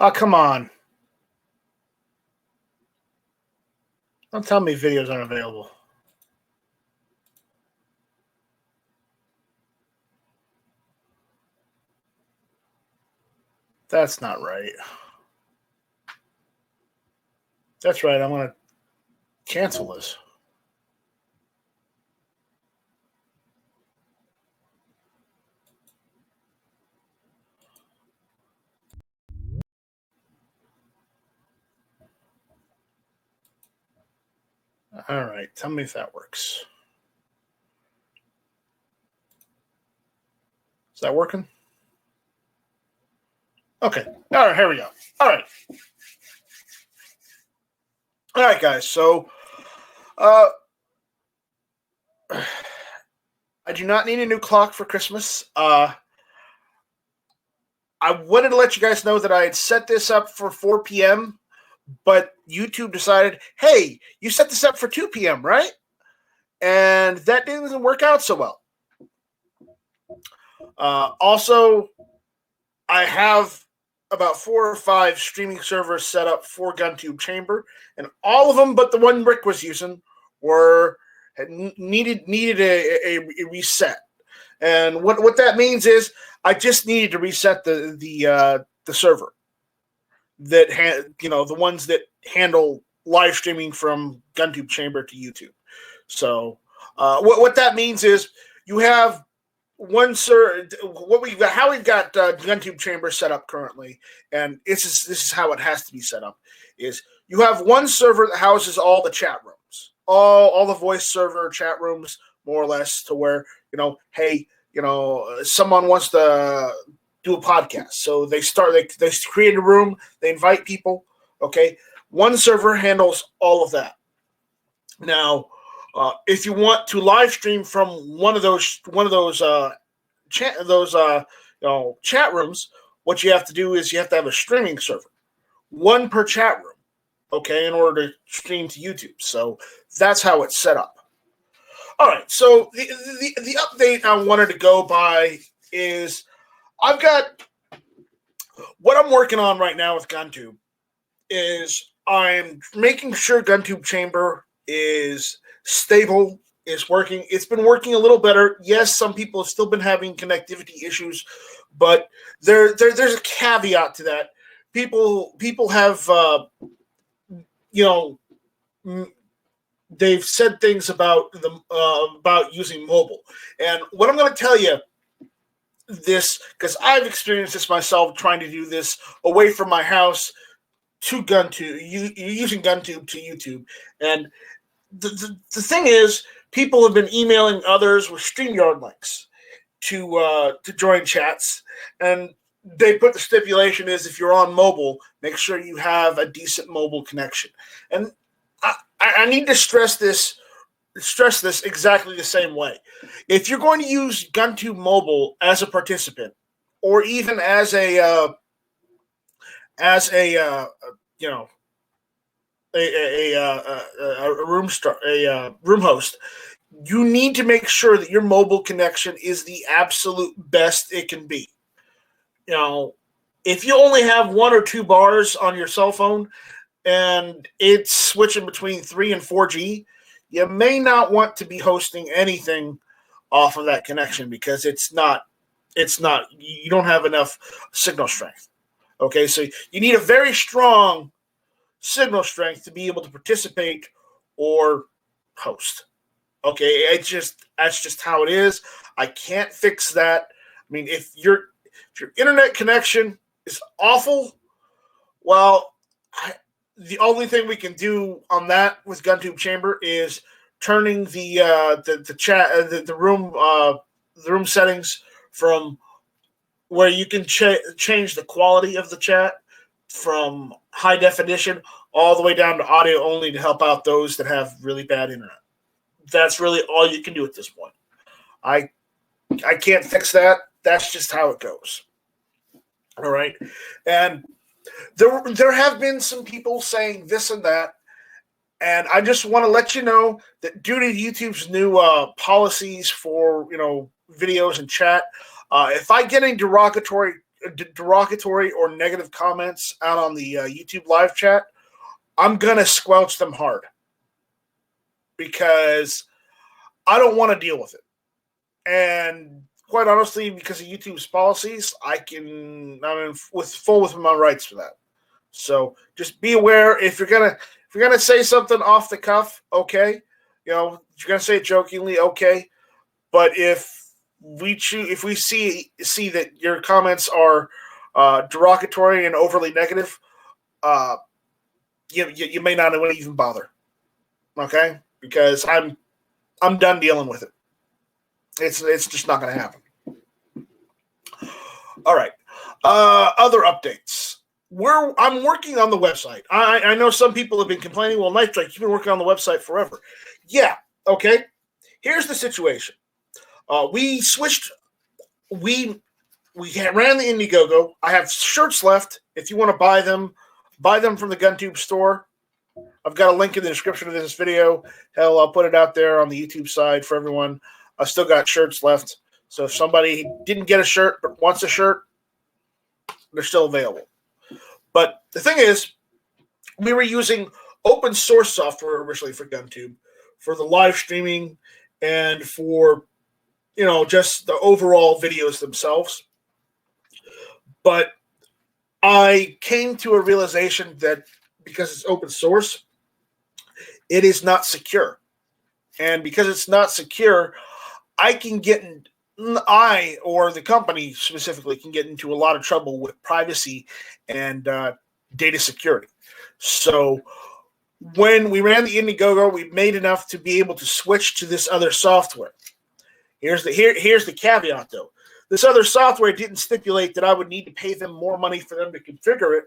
Oh, come on. Don't tell me videos aren't available. That's not right. That's right. I'm going to cancel this. All right. Tell me if that works. Is that working? Okay. All right. Here we go. All right. All right, guys. So, I do not need a new clock for Christmas. I wanted to let you guys know that I had set this up for 4 p.m., but YouTube decided, hey, you set this up for 2 p.m., right? And that didn't work out so well. Also, I have about 4 or 5 streaming servers set up for GunTube Chamber, and all of them but the one Rick was using needed a reset. And what that means is I just needed to reset the server that the ones that handle live streaming from GunTube Chamber to YouTube. So what that means is you have how we've got GunTube Chamber set up currently, and this is how it has to be set up. Is you have one server that houses all the chat rooms, all the voice server chat rooms, more or less, to where hey, someone wants to do a podcast, so they create a room, they invite people. Okay, one server handles all of that. Now, if you want to live stream from one of those chat rooms, what you have to do is you have to have a streaming server, one per chat room, okay, in order to stream to YouTube. So that's how it's set up. All right, so the update I wanted to go by is I've got what I'm working on right now with GunTube is I'm making sure GunTube Chamber is stable, is working. It's been working a little better. Yes, some people have still been having connectivity issues, but there's a caveat to that. People have they've said things about about using mobile, and what I'm going to tell you this, because I've experienced this myself, trying to do this away from my house to GunTube, using GunTube to YouTube, and the thing is, people have been emailing others with StreamYard links to join chats, and they put the stipulation is if you're on mobile, make sure you have a decent mobile connection. And I need to stress this exactly the same way. If you're going to use GunTube Mobile as a participant, or even as a room host, you need to make sure that your mobile connection is the absolute best it can be. If you only have 1 or 2 bars on your cell phone and it's switching between 3 and 4G, you may not want to be hosting anything off of that connection, because you don't have enough signal strength. Okay, so you need a very strong signal strength to be able to participate or host. Okay, that's just how it is. I can't fix that. I mean, if your internet connection is awful, well, the only thing we can do on that with GunTube Chamber is turning the room settings from where you can change the quality of the chat from high definition all the way down to audio only, to help out those that have really bad internet. That's really all you can do at this point. I can't fix that. That's just how it goes. All right. And there have been some people saying this and that, and I just want to let you know that due to YouTube's new policies for videos and chat, if I get any derogatory derogatory or negative comments out on the YouTube live chat, I'm going to squelch them hard because I don't want to deal with it. And quite honestly, because of YouTube's policies, I'm within my rights for that. So just be aware if you're gonna say something off the cuff, okay. You're gonna say it jokingly, okay. But if we see that your comments are derogatory and overly negative, you may not even bother, okay? Because I'm done dealing with it. It's just not going to happen. All right. Other updates. I'm working on the website. I know some people have been complaining. Well, Night Strike, you've been working on the website forever. Yeah. Okay. Here's the situation. We switched. We ran the Indiegogo. I have shirts left. If you want to buy them from the GunTube store. I've got a link in the description of this video. Hell, I'll put it out there on the YouTube side for everyone. I've still got shirts left. So if somebody didn't get a shirt but wants a shirt, they're still available. But the thing is, we were using open source software originally for GunTube for the live streaming and for, just the overall videos themselves. But I came to a realization that because it's open source, it is not secure. And because it's not secure, I or the company specifically can get into a lot of trouble with privacy and data security. So when we ran the Indiegogo, we made enough to be able to switch to this other software. Here's the caveat, though. This other software didn't stipulate that I would need to pay them more money for them to configure it,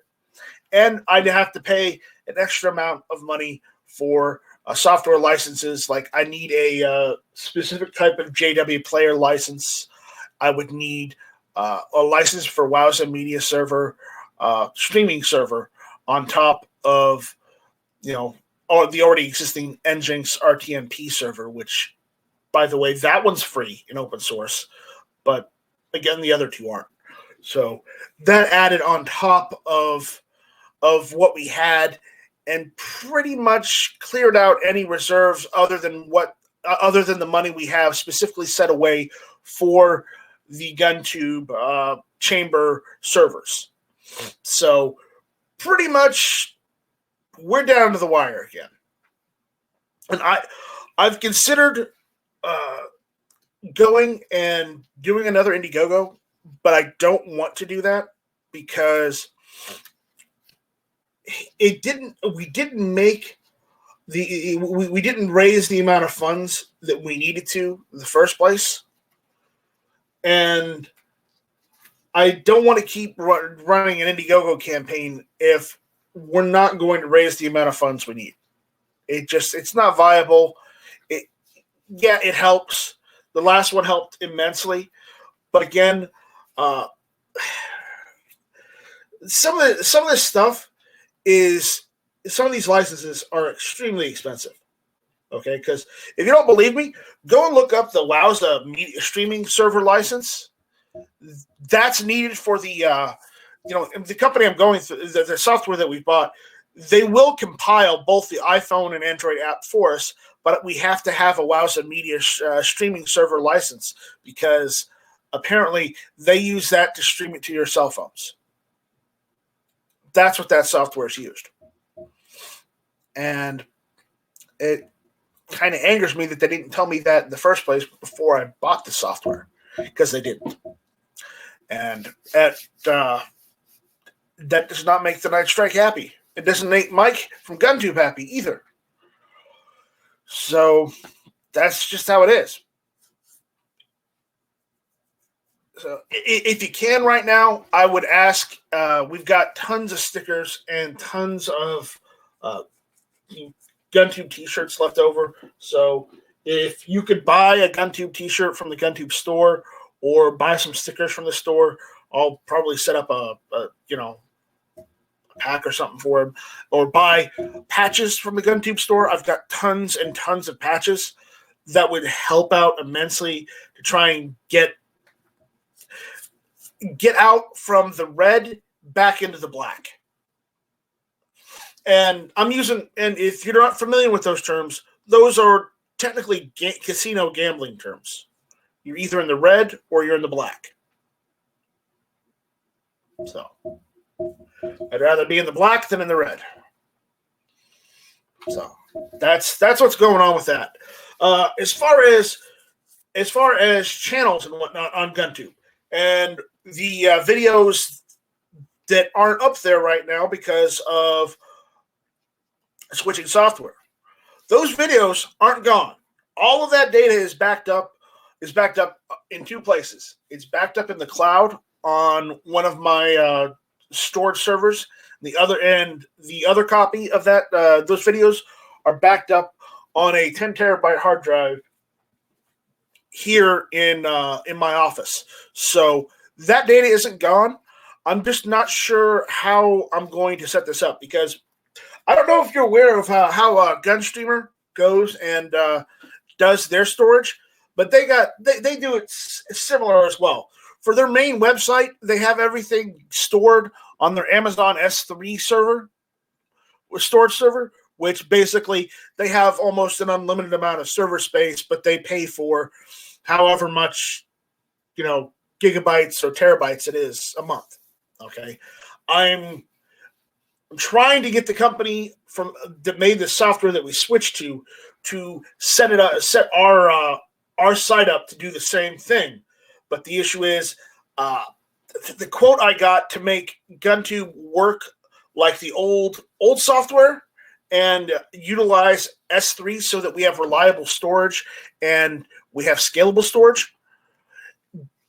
and I'd have to pay an extra amount of money for software licenses. Like I need a specific type of JW player license. I would need a license for Wowza Media Server, streaming server on top of the already existing Nginx RTMP server, which, by the way, that one's free in open source, but again, the other two aren't. So that added on top of what we had, and pretty much cleared out any reserves other than the money we have specifically set away for the GunTube chamber servers. So pretty much we're down to the wire again. And I've considered going and doing another Indiegogo, but I don't want to do that because we didn't raise the amount of funds that we needed to in the first place. And I don't want to keep running an Indiegogo campaign if we're not going to raise the amount of funds we need. It's not viable. It helps. The last one helped immensely. But again, some of this stuff is, some of these licenses are extremely expensive. Okay, because if you don't believe me, go and look up the Wowza media streaming server license. That's needed for the the company I'm going through, the software that we bought. They will compile both the iPhone and Android app for us, but we have to have a Wowza media streaming server license because apparently they use that to stream it to your cell phones. That's what that software is used. And it kind of angers me that they didn't tell me that in the first place before I bought the software, because they didn't. And that does not make the Night Strike happy. It doesn't make Mike from GunTube happy either. So that's just how it is. So if you can right now, I would ask, we've got tons of stickers and tons of GunTube t-shirts left over. So if you could buy a GunTube t-shirt from the GunTube store or buy some stickers from the store, I'll probably set up a pack or something for him, or buy patches from the GunTube store. I've got tons and tons of patches that would help out immensely to try and get get out from the red back into the black. And I'm using, and if you're not familiar with those terms, those are technically casino gambling terms. You're either in the red or you're in the black. So I'd rather be in the black than in the red. So that's what's going on with that. As far as channels and whatnot on GunTube and the videos that aren't up there right now because of switching software, those videos aren't gone. All of that data is backed up in two places. It's backed up in the cloud on one of my storage servers. The other copy of that those videos are backed up on a 10 terabyte hard drive here in my office. So that data isn't gone. I'm just not sure how I'm going to set this up because I don't know if you're aware of how GunStreamer goes and does their storage, but they do it similar as well. For their main website, they have everything stored on their Amazon S3 storage server, which basically they have almost an unlimited amount of server space, but they pay for however much, gigabytes or terabytes it is a month. Okay. I'm trying to get the company that made the software that we switched to set our site up to do the same thing. But the issue is the quote I got to make GunTube work like the old software and utilize S3 so that we have reliable storage and we have scalable storage.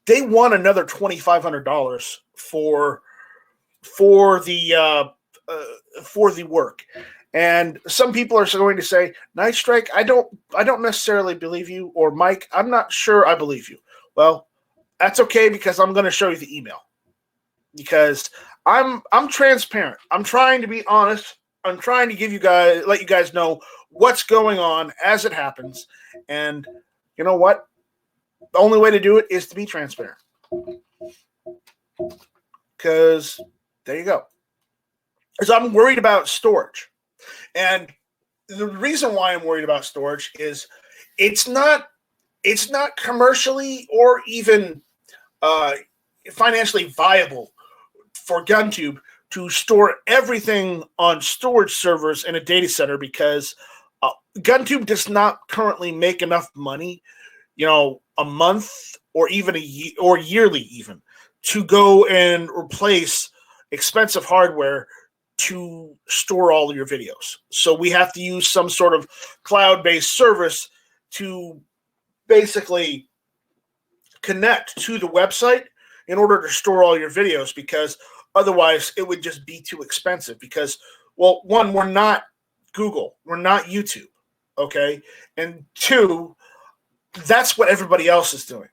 They want another $2,500 for the work. And some people are going to say, Night Strike, I don't necessarily believe you, or Mike, I'm not sure I believe you. Well, that's okay because I'm going to show you the email. Because I'm transparent. I'm trying to be honest. I'm trying to let you guys know what's going on as it happens. And you know what? The only way to do it is to be transparent. Because there you go. Because I'm worried about storage. And the reason why I'm worried about storage is it's not commercially or even financially viable for GunTube to store everything on storage servers in a data center because GunTube does not currently make enough money, a month or even or yearly even, to go and replace expensive hardware to store all of your videos. So we have to use some sort of cloud-based service to basically connect to the website in order to store all your videos, because otherwise it would just be too expensive because, well, one, we're not Google. We're not YouTube, okay? And two, that's what everybody else is doing.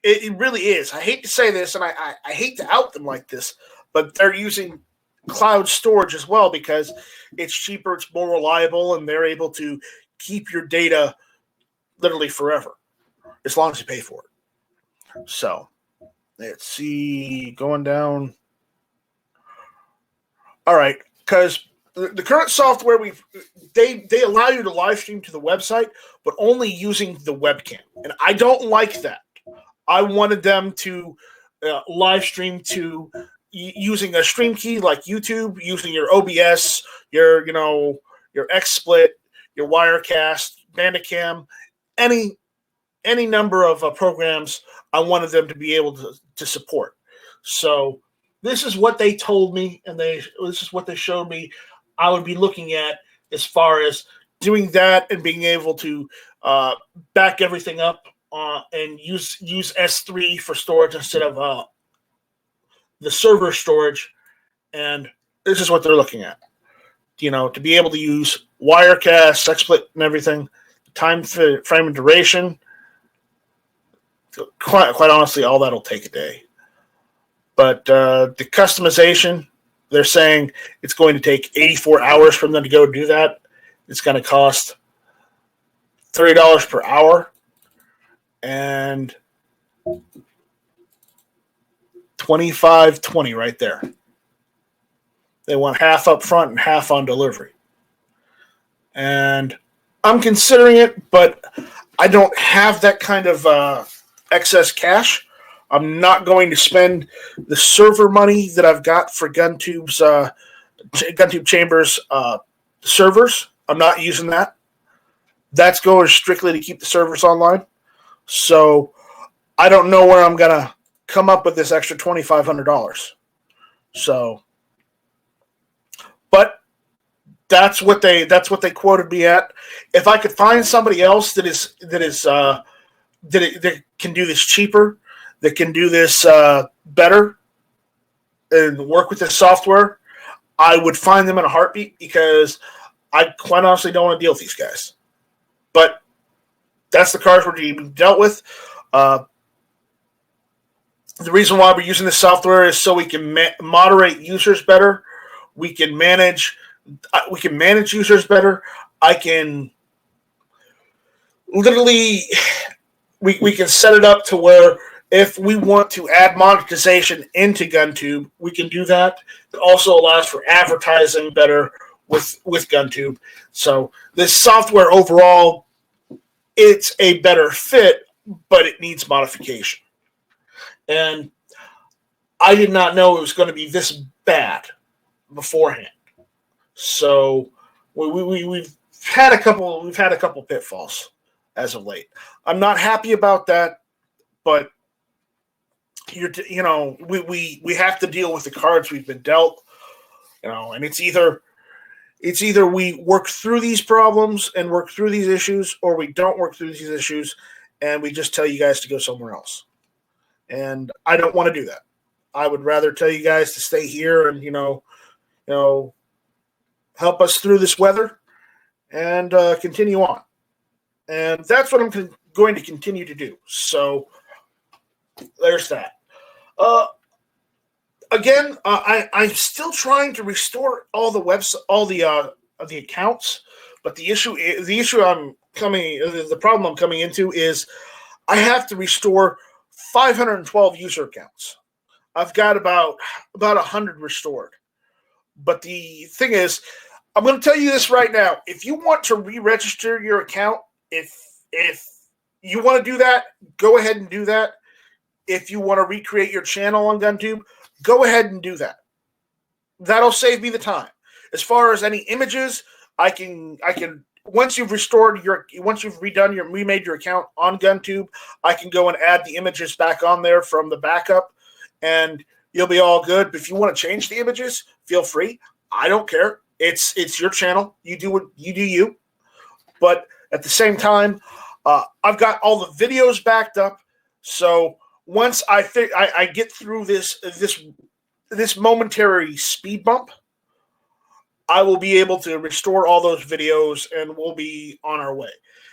It really is. I hate to say this, and I hate to out them like this, but they're using cloud storage as well because it's cheaper, it's more reliable, and they're able to keep your data literally forever as long as you pay for it. So let's see, going down. All right, because the current software they allow you to live stream to the website, but only using the webcam, and I don't like that. I wanted them to live stream to using a stream key like YouTube, using your OBS, your XSplit, your Wirecast, Bandicam, any number of programs. I wanted them to be able to support. So this is what they told me, and this is what they showed me I would be looking at as far as doing that and being able to back everything up and use S3 for storage instead of the server storage. And this is what they're looking at. To be able to use Wirecast, XSplit, and everything, time frame and duration. Quite honestly, all that'll take a day. But the customization, they're saying it's going to take 84 hours for them to go do that. It's going to cost $30 per hour. And $25.20 right there. They want half up front and half on delivery. And I'm considering it, but I don't have that kind of excess cash. I'm not going to spend the server money that I've got for GunTube's GunTube Chambers servers. I'm not using that. That's going strictly to keep the servers online. So I don't know where I'm gonna come up with this extra $2,500. So, but that's what they quoted me at. If I could find somebody else that can do this cheaper, that can do this better, and work with this software, I would find them in a heartbeat, because I quite honestly don't want to deal with these guys. But that's the cards we're being dealt with. The reason why we're using this software is so we can moderate users better. We can manage users better. I can literally, we can set it up to where if we want to add monetization into GunTube, we can do that. It also allows for advertising better with GunTube. So this software overall, it's a better fit, but it needs modification. And I did not know it was going to be this bad beforehand. So we've had a couple pitfalls as of late. I'm not happy about that, but we have to deal with the cards we've been dealt. And it's either we work through these problems and work through these issues, or we don't work through these issues and we just tell you guys to go somewhere else. And I don't want to do that. I would rather tell you guys to stay here and help us through this weather and continue on. And that's what I'm going to continue to do. So there's that. Again, I'm still trying to restore all the accounts, but the problem I'm coming into is I have to restore 512 user accounts. I've got about 100 restored. But the thing is, I'm going to tell you this right now. If you want to re-register your account, if you want to do that, go ahead and do that. If you want to recreate your channel on GunTube, go ahead and do that. That'll save me the time. As far as any images, I can once you've remade your account on GunTube, I can go and add the images back on there from the backup, and you'll be all good. But if you want to change the images, feel free. I don't care. It's your channel. You do what you do. But at the same time, I've got all the videos backed up. So once I get through this momentary speed bump, I will be able to restore all those videos and we'll be on our way.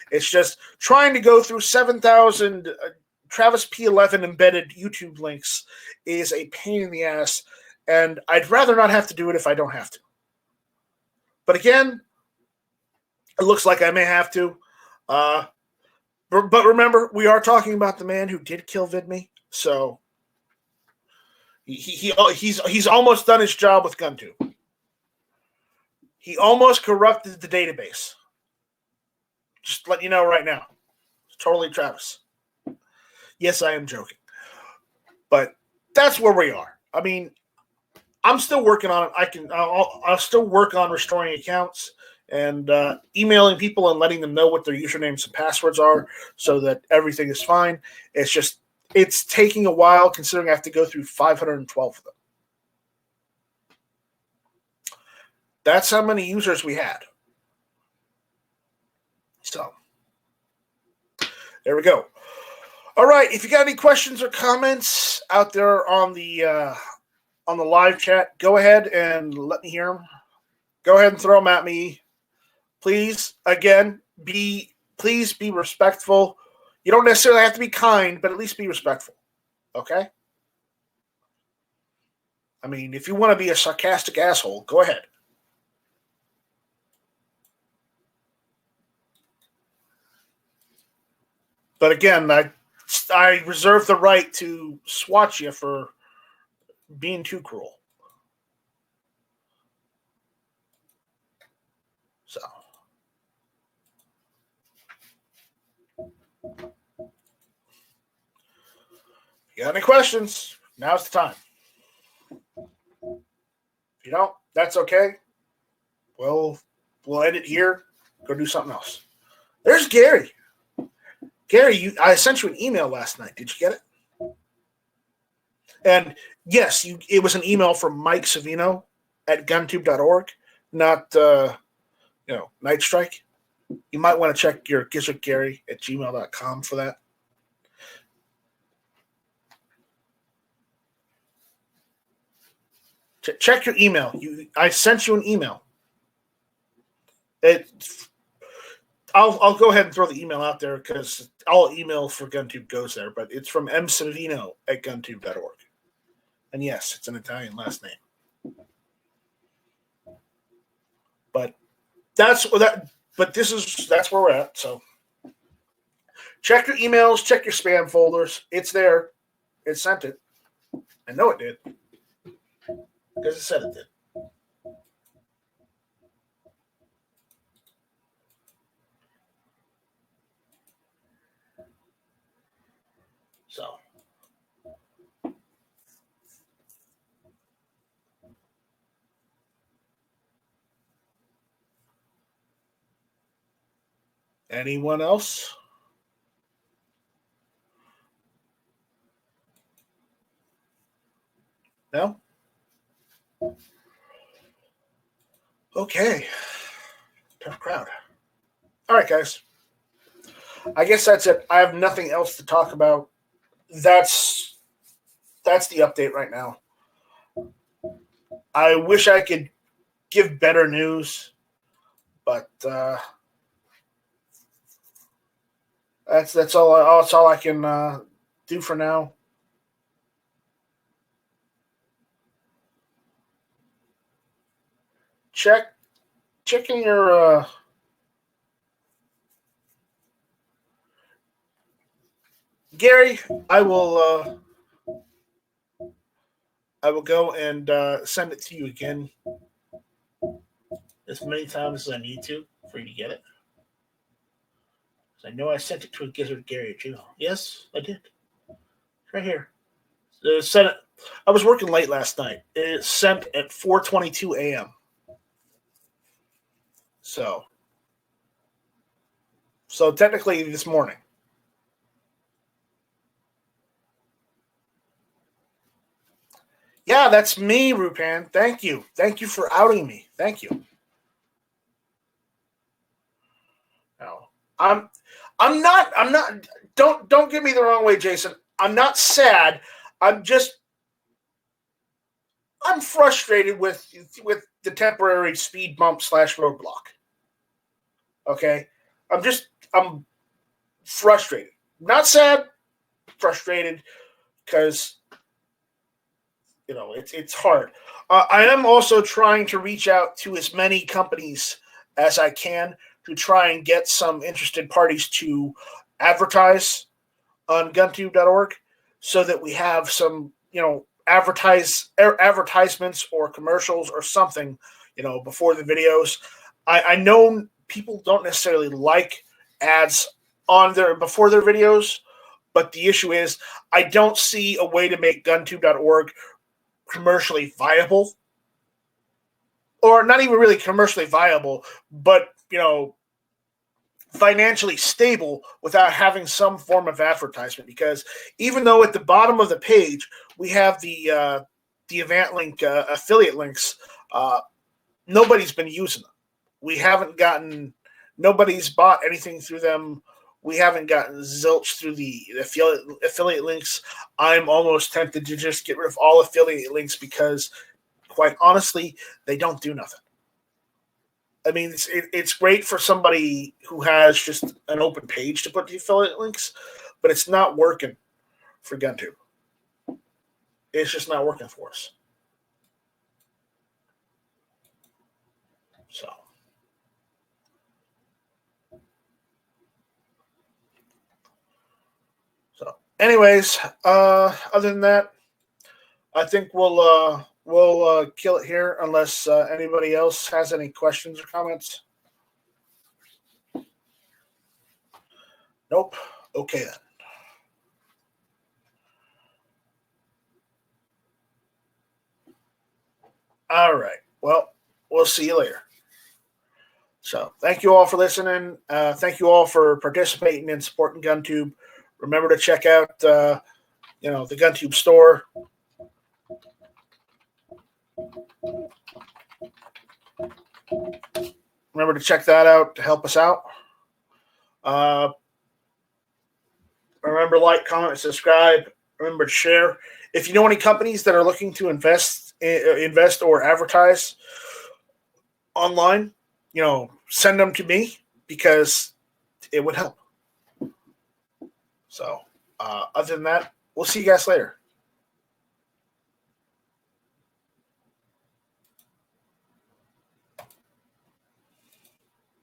It's just trying to go through 7,000 Travis P11 embedded YouTube links is a pain in the ass, and I'd rather not have to do it if I don't have to. But again, it looks like I may have to. But remember, we are talking about the man who did kill VidMe, so he's almost done his job with GunTube. He almost corrupted the database. Just letting you know right now. It's totally Travis. Yes, I am joking. But that's where we are. I mean, I'm still working on it. I'll still work on restoring accounts and emailing people and letting them know what their usernames and passwords are so that everything is fine. It's taking a while considering I have to go through 512 of them. That's how many users we had. So, there we go. All right, if you got any questions or comments out there on the live chat, go ahead and let me hear them. Go ahead and throw them at me. Please, again, please be respectful. You don't necessarily have to be kind, but at least be respectful. Okay? I mean, if you want to be a sarcastic asshole, go ahead. But again, I reserve the right to swat you for being too cruel. So, if you got any questions, now's the time. If you don't, that's okay. We'll end it here. Go do something else. There's Gary. Gary, I sent you an email last night. Did you get it? And yes, it was an email from Mike Savino at GunTube.org, not Night Strike. You might want to check your gizzardgary at gmail.com for that. Check your email. I sent you an email. I'll go ahead and throw the email out there because all email for GunTube goes there, but it's from msavino at GunTube.org. And yes, it's an Italian last name. But that's where we're at. So check your emails, check your spam folders. It's there. It sent it. I know it did. Because it said it did. So anyone else? No? Okay. Tough crowd. All right, guys. I guess that's it. I have nothing else to talk about. That's the update right now. I wish I could give better news, but that's all I can do for now. Checking your Gary. I will go and send it to you again as many times as I need to for you to get it. I know I sent it to a Gizzard Gary at Gmail. Yes, I did. Right here. Sent it. I was working late last night. It sent at 4:22 a.m. So technically this morning. Yeah, that's me, Rupan. Thank you. Thank you for outing me. Thank you. No, I'm not. Don't get me the wrong way, Jason. I'm not sad. I'm frustrated with the temporary speed bump / roadblock. Okay, I'm frustrated. Not sad, frustrated because it's hard. I am also trying to reach out to as many companies as I can to try and get some interested parties to advertise on GunTube.org so that we have some, advertisements or commercials or something, before the videos. I know people don't necessarily like ads before their videos, but the issue is I don't see a way to make GunTube.org commercially viable, or not even really commercially viable, but financially stable without having some form of advertisement. Because even though at the bottom of the page we have the event link affiliate links, nobody's been using them. Nobody's bought anything through them. We haven't gotten zilch through the affiliate links. I'm almost tempted to just get rid of all affiliate links because, quite honestly, they don't do nothing. I mean, it's great for somebody who has just an open page to put the affiliate links, but it's not working for GunTube. It's just not working for us. So anyways, other than that, I think we'll kill it here unless anybody else has any questions or comments. Nope. Okay then. All right. Well, we'll see you later. So thank you all for listening. Thank you all for participating and supporting GunTube. Remember to check out the GunTube store. Remember to check that out to help us out. Remember, like, comment, subscribe. Remember to share. If you know any companies that are looking to invest or advertise online, send them to me because it would help. So, other than that, we'll see you guys later.